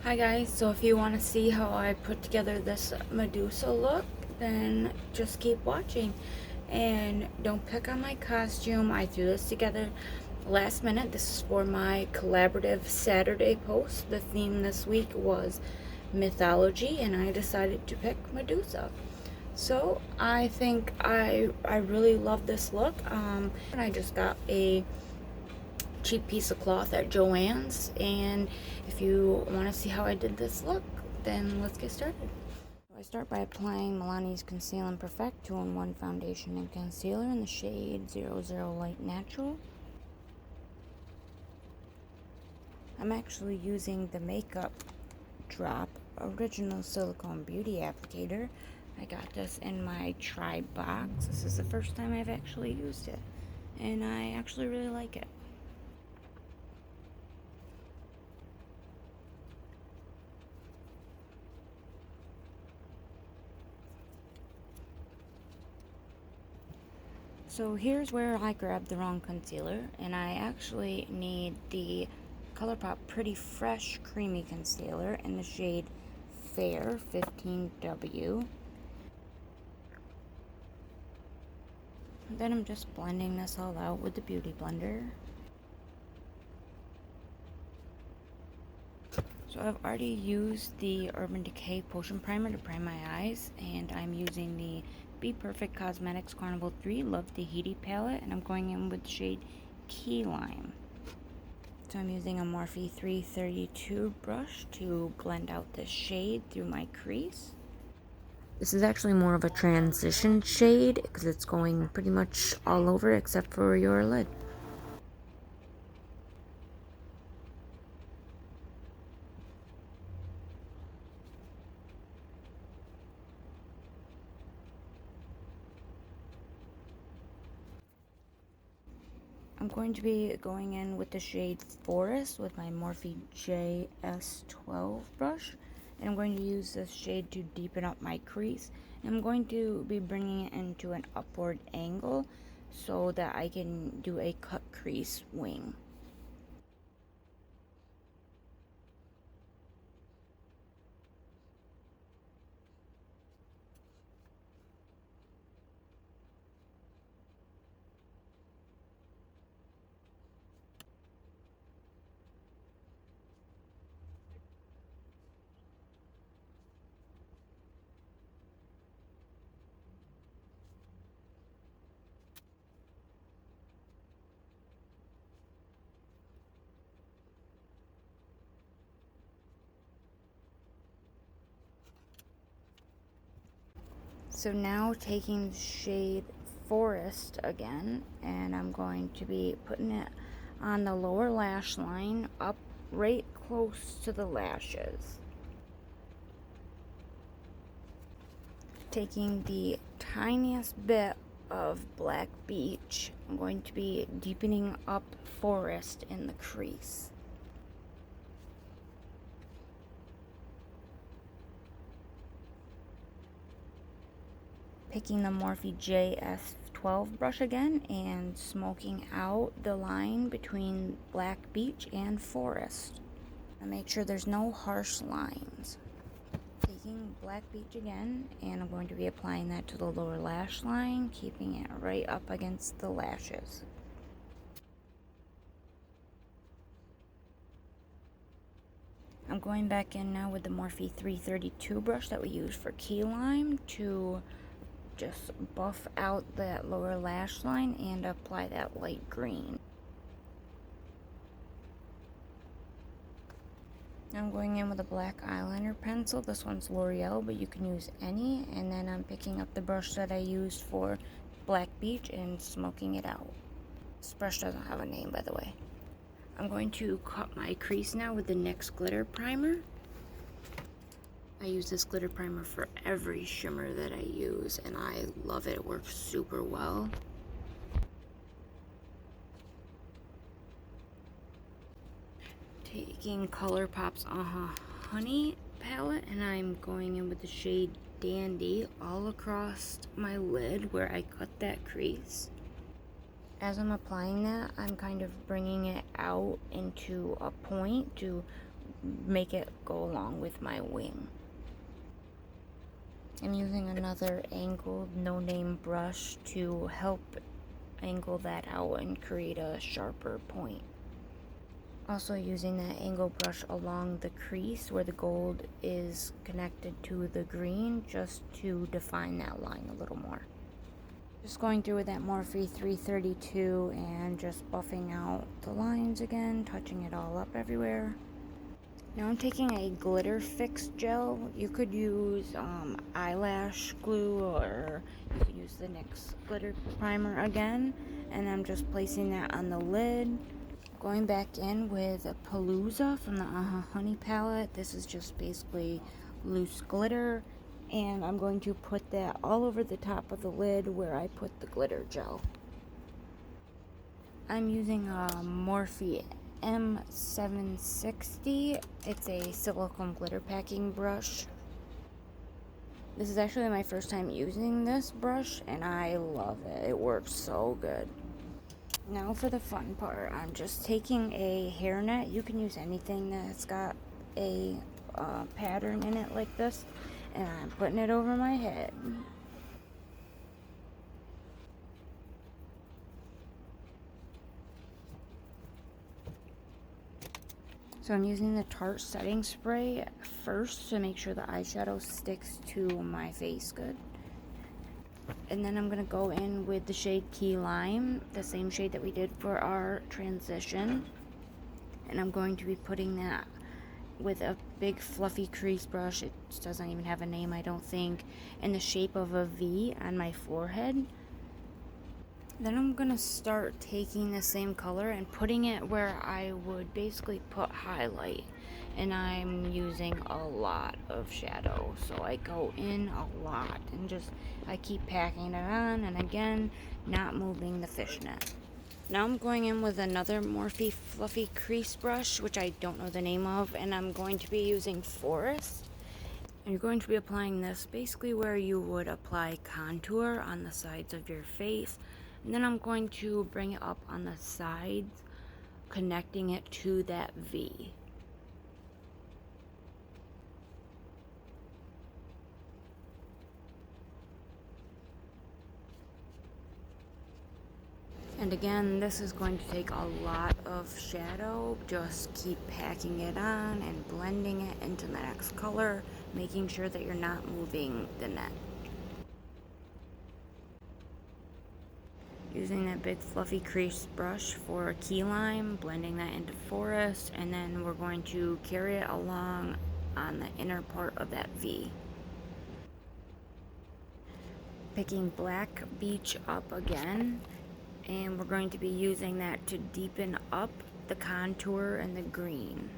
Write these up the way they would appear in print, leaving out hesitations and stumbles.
Hi guys, so if you want to see how I put together this Medusa look, then just keep watching. And don't pick on my costume. I threw this together last minute. This is for my collaborative Saturday post. The theme this week was mythology, and I decided to pick Medusa. So I think I really love this look. And I just got a cheap piece of cloth at Joann's, and if you want to see how I did this look, then let's get started. I start by applying Milani's Conceal and Perfect 2-in-1 foundation and concealer in the shade 00 Light Natural. I'm actually using the Makeup Drop Original Silicone Beauty Applicator. I got this in my try box. This is the first time I've actually used it, and I actually really like it. So here's where I grabbed the wrong concealer, and I actually need the ColourPop Pretty Fresh Creamy Concealer in the shade Fair 15W. Then I'm just blending this all out with the Beauty Blender. So I've already used the Urban Decay Potion Primer to prime my eyes, and I'm using the bperfect Cosmetics Carnival 3 Love Tahiti palette, and I'm going in with the shade 𝙊𝙬𝙤. So I'm using a Morphe 332 brush to blend out this shade through my crease. This is actually more of a transition shade because it's going pretty much all over except for your lid. I'm going to be going in with the shade Forest with my Morphe JS12 brush, and I'm going to use this shade to deepen up my crease. And I'm going to be bringing it into an upward angle so that I can do a cut crease wing. So now taking the shade Forest again, and I'm going to be putting it on the lower lash line up right close to the lashes. Taking the tiniest bit of Black Beach, I'm going to be deepening up Forest in the crease. Picking the Morphe JS12 brush again and smoking out the line between Black Beach and Forest. I make sure there's no harsh lines. Taking Black Beach again, and I'm going to be applying that to the lower lash line, keeping it right up against the lashes. I'm going back in now with the Morphe 332 brush that we used for 𝙊𝙬𝙤 to just buff out that lower lash line and apply that light green. I'm going in with a black eyeliner pencil. This one's L'Oreal, but you can use any. And then I'm picking up the brush that I used for Black Beach and smoking it out. This brush doesn't have a name, by the way. I'm going to cut my crease now with the NYX glitter primer. I use this glitter primer for every shimmer that I use, and I love it. It works super well. Taking ColourPop's Honey palette, and I'm going in with the shade Dandy all across my lid where I cut that crease. As I'm applying that, I'm kind of bringing it out into a point to make it go along with my wing. I'm using another angled no-name brush to help angle that out and create a sharper point. Also using that angle brush along the crease where the gold is connected to the green, just to define that line a little more. Just going through with that Morphe 332 and just buffing out the lines again, touching it all up everywhere. Now I'm taking a glitter fix gel. You could use eyelash glue, or you could use the NYX glitter primer again. And I'm just placing that on the lid. Going back in with Palooza from the Honey palette. This is just basically loose glitter. And I'm going to put that all over the top of the lid where I put the glitter gel. I'm using a Morphe M760. It's a silicone glitter packing brush. This is actually my first time using this brush, and I love it. It works so good. Now for the fun part, I'm just taking a hairnet. You can use anything that's got a pattern in it like this, and I'm putting it over my head. So I'm using the Tarte setting spray first to make sure the eyeshadow sticks to my face good. And then I'm going to go in with the shade Key Lime, the same shade that we did for our transition. And I'm going to be putting that with a big fluffy crease brush. It doesn't even have a name, I don't think, in the shape of a V on my forehead. Then I'm going to start taking the same color and putting it where I would basically put highlight. And I'm using a lot of shadow, so I go in a lot and I keep packing it on, and again, not moving the fishnet. Now I'm going in with another Morphe fluffy crease brush, which I don't know the name of, and I'm going to be using Forest. And you're going to be applying this basically where you would apply contour on the sides of your face. And then I'm going to bring it up on the sides, connecting it to that V. And again, this is going to take a lot of shadow. Just keep packing it on and blending it into the next color, making sure that you're not moving the net. Using that big fluffy crease brush for Key Lime, blending that into Forest, and then we're going to carry it along on the inner part of that V. Picking Black Beach up again, and we're going to be using that to deepen up the contour and the green.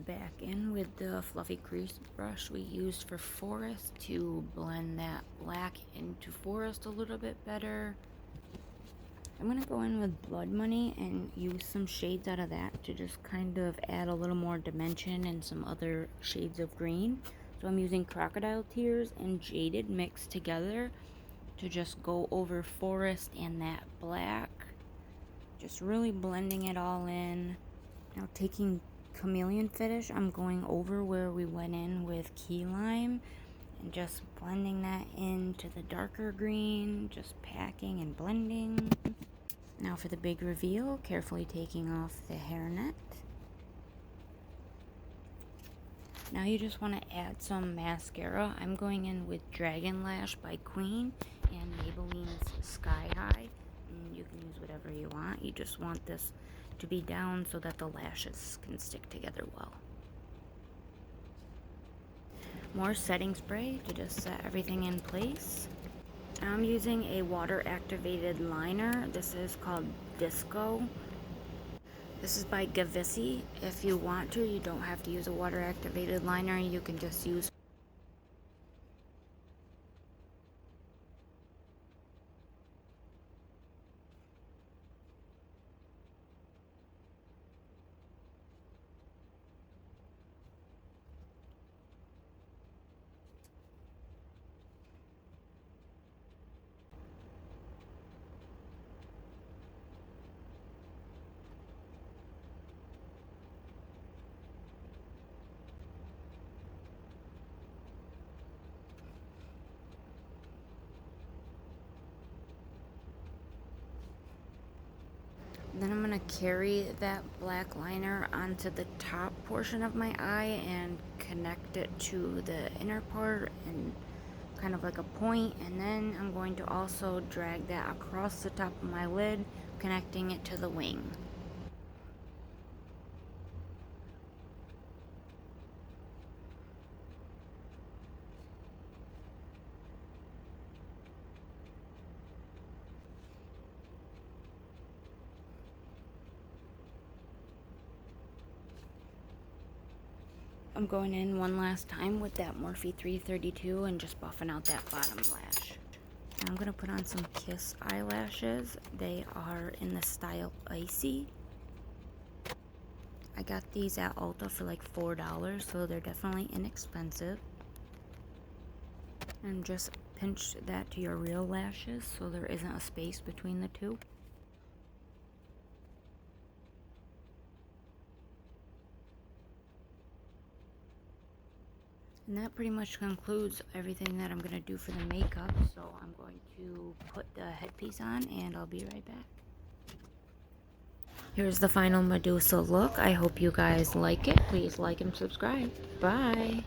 Back in with the fluffy crease brush we used for Forest to blend that black into Forest a little bit better. I'm going to go in with Blood Money and use some shades out of that to just kind of add a little more dimension and some other shades of green. So I'm using Crocodile Tears and Jaded mixed together to just go over Forest and that black. Just really blending it all in. Now taking Chameleon Finish, I'm going over where we went in with Key Lime and just blending that into the darker green, just packing and blending. Now for the big reveal, carefully taking off the hairnet. Now you just want to add some mascara. I'm going in with Dragonlash by Qveen and Maybelline's Sky High. And you can use whatever you want. You just want this to be down so that the lashes can stick together well. More setting spray to just set everything in place. I'm using a water activated liner. This is called Disco. This is by 𝙻ᘿ𝙤𝙤. If you want to, you don't have to use a water activated liner. You can just use Then I'm going to carry that black liner onto the top portion of my eye and connect it to the inner part and kind of like a point, and then I'm going to also drag that across the top of my lid, connecting it to the wing. I'm going in one last time with that Morphe 332 and just buffing out that bottom lash. Now I'm going to put on some Kiss eyelashes. They are in the style Icy. I got these at Ulta for like $4, so they're definitely inexpensive. And just pinch that to your real lashes so there isn't a space between the two. And that pretty much concludes everything that I'm going to do for the makeup. So I'm going to put the headpiece on and I'll be right back. Here's the final Medusa look. I hope you guys like it. Please like and subscribe. Bye.